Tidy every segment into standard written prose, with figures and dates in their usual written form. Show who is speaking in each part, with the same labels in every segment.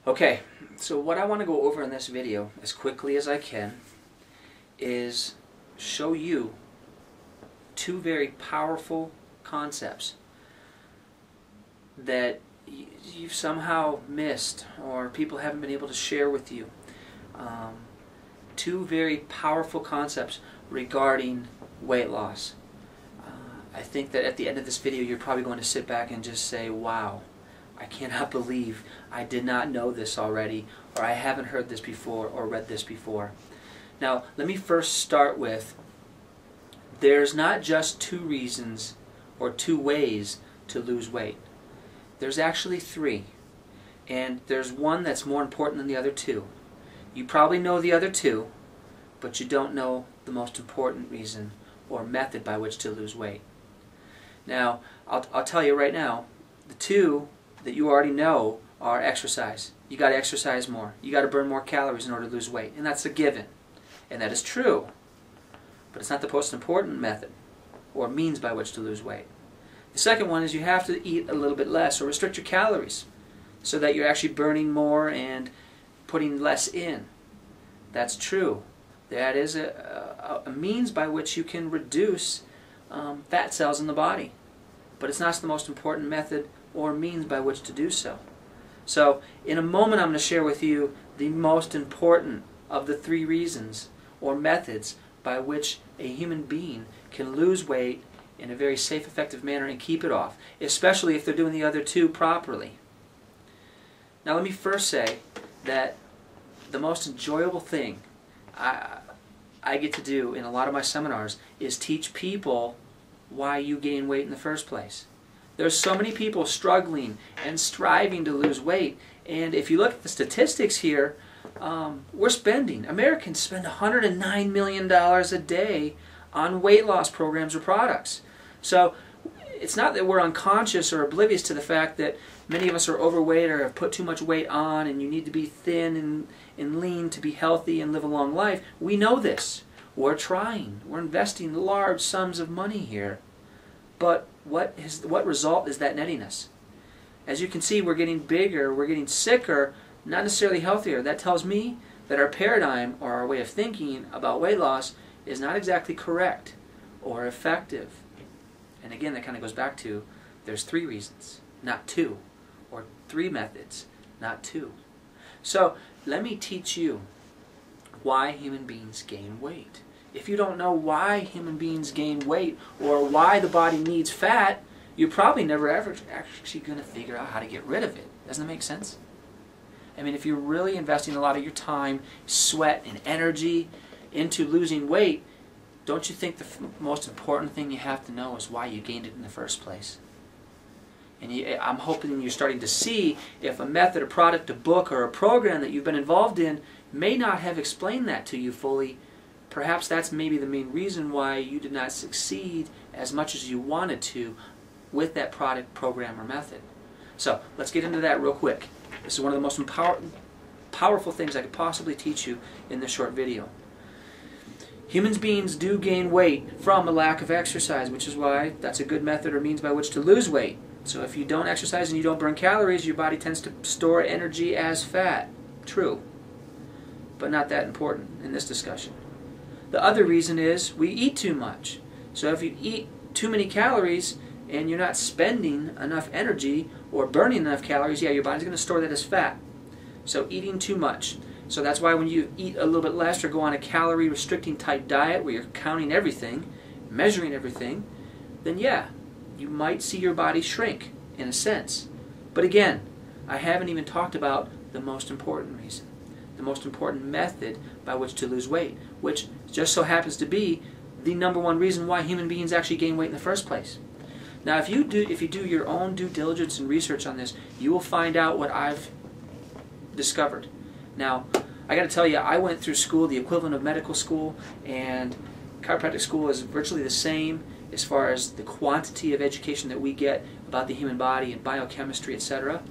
Speaker 1: Okay, so what I want to go over in this video as quickly as I can is show you two very powerful concepts that you've somehow missed or people haven't been able to share with you. Two very powerful concepts regarding weight loss. I think that at the end of this video you're probably going to sit back and just say, wow, I cannot believe I did not know this already, or I haven't heard this before or read this before. Now, let me first start with, there's not just two reasons or two ways to lose weight. There's actually three. And there's one that's more important than the other two. You probably know the other two, but you don't know the most important reason or method by which to lose weight. Now, I'll tell you right now, the two that you already know are exercise. You got to exercise more. You got to burn more calories in order to lose weight. And that's a given. And that is true. But it's not the most important method or means by which to lose weight. The second one is you have to eat a little bit less or restrict your calories so that you're actually burning more and putting less in. That's true. That is a means by which you can reduce fat cells in the body. But it's not the most important method or means by which to do so. So in a moment I'm going to share with you the most important of the three reasons or methods by which a human being can lose weight in a very safe, effective manner and keep it off, especially if they're doing the other two properly. Now let me first say that the most enjoyable thing I get to do in a lot of my seminars is teach people why you gain weight in the first place. There's so many people struggling and striving to lose weight, and if you look at the statistics here, Americans spend $109 million a day on weight loss programs or products. So it's not that we're unconscious or oblivious to the fact that many of us are overweight or have put too much weight on and you need to be thin and lean to be healthy and live a long life. We know this. We're trying. We're investing large sums of money here. But what result is that netting us? As you can see, we're getting bigger, we're getting sicker, not necessarily healthier. That tells me that our paradigm or our way of thinking about weight loss is not exactly correct or effective. And again, that kind of goes back to, there's three reasons, not two, or three methods, not two. So let me teach you why human beings gain weight. If you don't know why human beings gain weight or why the body needs fat, you're probably never ever actually going to figure out how to get rid of it. Doesn't that make sense? I mean, if you're really investing a lot of your time, sweat, and energy into losing weight, don't you think the most important thing you have to know is why you gained it in the first place? And I'm hoping you're starting to see if a method, a product, a book, or a program that you've been involved in may not have explained that to you fully. Perhaps that's maybe the main reason why you did not succeed as much as you wanted to with that product, program, or method. So let's get into that real quick. This is one of the most powerful things I could possibly teach you in this short video. Human beings do gain weight from a lack of exercise, which is why that's a good method or means by which to lose weight. So if you don't exercise and you don't burn calories, your body tends to store energy as fat. True. But not that important in this discussion. The other reason is we eat too much. So if you eat too many calories and you're not spending enough energy or burning enough calories, yeah, your body's going to store that as fat. So eating too much. So that's why when you eat a little bit less or go on a calorie restricting type diet where you're counting everything, measuring everything, then yeah, you might see your body shrink in a sense. But again, I haven't even talked about the most important reason, the most important method by which to lose weight, which just so happens to be the number one reason why human beings actually gain weight in the first place. Now if you do your own due diligence and research on this, you will find out what I've discovered. Now, I got to tell you, I went through school, the equivalent of medical school, and chiropractic school is virtually the same as far as the quantity of education that we get about the human body and biochemistry, etc.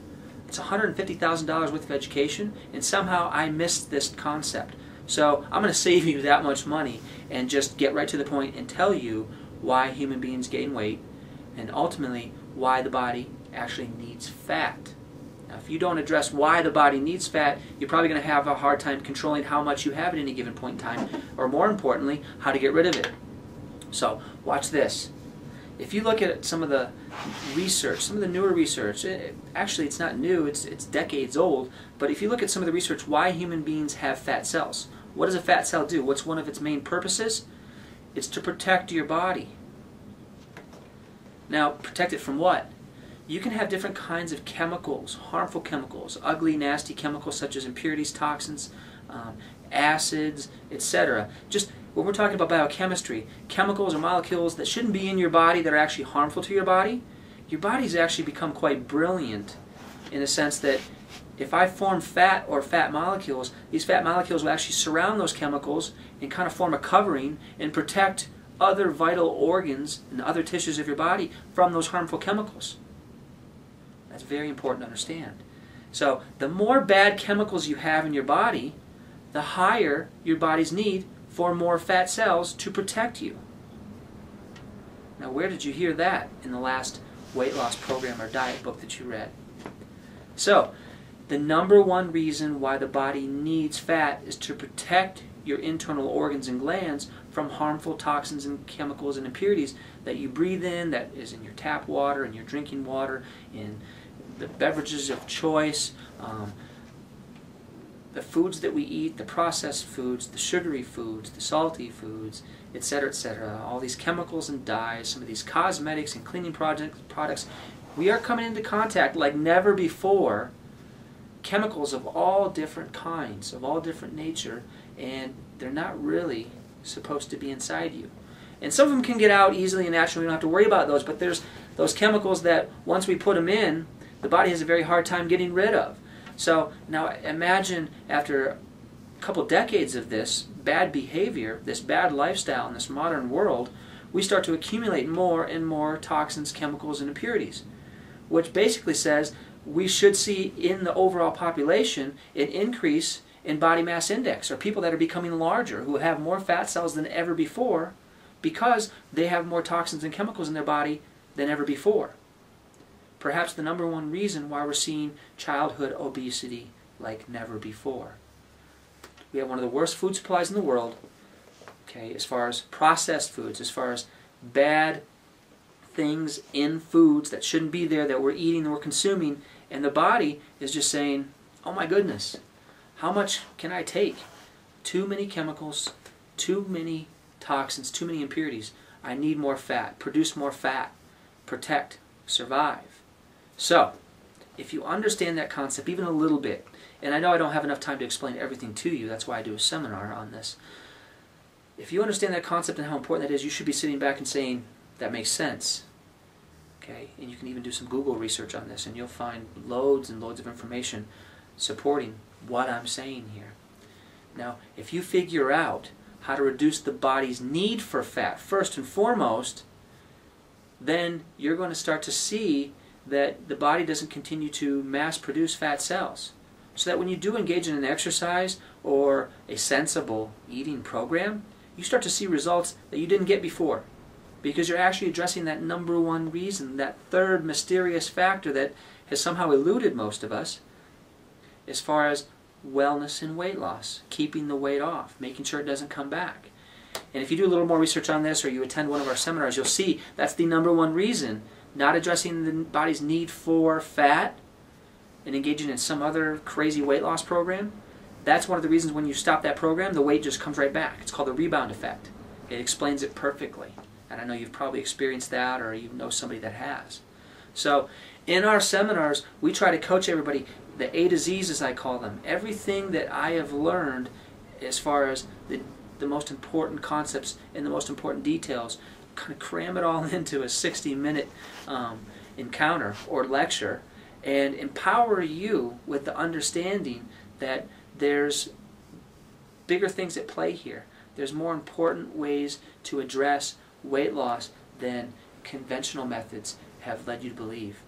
Speaker 1: It's $150,000 worth of education, and somehow I missed this concept. So I'm going to save you that much money and just get right to the point and tell you why human beings gain weight and ultimately why the body actually needs fat. Now, if you don't address why the body needs fat, you're probably going to have a hard time controlling how much you have at any given point in time, or more importantly, how to get rid of it. So, watch this. If you look at some of the research, some of the newer research, actually it's not new, it's decades old, but if you look at some of the research, why human beings have fat cells. What does a fat cell do? What's one of its main purposes? It's to protect your body. Now, protect it from what? You can have different kinds of chemicals, harmful chemicals, ugly, nasty chemicals such as impurities, toxins, acids, etc. Just when we're talking about biochemistry, chemicals or molecules that shouldn't be in your body that are actually harmful to your body's actually become quite brilliant in the sense that if I form fat or fat molecules, these fat molecules will actually surround those chemicals and kind of form a covering and protect other vital organs and other tissues of your body from those harmful chemicals. That's very important to understand. So the more bad chemicals you have in your body, the higher your body's need for more fat cells to protect you. Now, where did you hear that in the last weight loss program or diet book that you read? So, the number one reason why the body needs fat is to protect your internal organs and glands from harmful toxins and chemicals and impurities that you breathe in, that is in your tap water, in your drinking water, in the beverages of choice, the foods that we eat, the processed foods, the sugary foods, the salty foods, etc., etc. All these chemicals and dyes, some of these cosmetics and cleaning products, we are coming into contact like never before. Chemicals of all different kinds, of all different nature, and they're not really supposed to be inside you. And some of them can get out easily and naturally, we don't have to worry about those, but there's those chemicals that once we put them in, the body has a very hard time getting rid of. So now imagine after a couple decades of this bad behavior, this bad lifestyle in this modern world, we start to accumulate more and more toxins, chemicals, and impurities, which basically says we should see in the overall population an increase in body mass index, or people that are becoming larger, who have more fat cells than ever before because they have more toxins and chemicals in their body than ever before. Perhaps the number one reason why we're seeing childhood obesity like never before. We have one of the worst food supplies in the world, okay, as far as processed foods, as far as bad things in foods that shouldn't be there, that we're eating, that we're consuming, and the body is just saying, oh my goodness, how much can I take? Too many chemicals, too many toxins, too many impurities. I need more fat, produce more fat, protect, survive. So, if you understand that concept even a little bit, and I know I don't have enough time to explain everything to you, that's why I do a seminar on this. If you understand that concept and how important that is, you should be sitting back and saying, that makes sense. Okay? And you can even do some Google research on this, and you'll find loads and loads of information supporting what I'm saying here. Now, if you figure out how to reduce the body's need for fat first and foremost, then you're going to start to see that the body doesn't continue to mass produce fat cells. So that when you do engage in an exercise or a sensible eating program, you start to see results that you didn't get before. Because you're actually addressing that number one reason, that third mysterious factor that has somehow eluded most of us as far as wellness and weight loss, keeping the weight off, making sure it doesn't come back. And if you do a little more research on this or you attend one of our seminars, you'll see that's the number one reason. Not addressing the body's need for fat and engaging in some other crazy weight loss program, that's one of the reasons when you stop that program, the weight just comes right back. It's called the rebound effect. It explains it perfectly. And I know you've probably experienced that, or you know somebody that has. So in our seminars, we try to coach everybody, the A to Z's as I call them, everything that I have learned as far as the most important concepts and the most important details, kind of cram it all into a 60-minute encounter or lecture and empower you with the understanding that there's bigger things at play here. There's more important ways to address weight loss than conventional methods have led you to believe.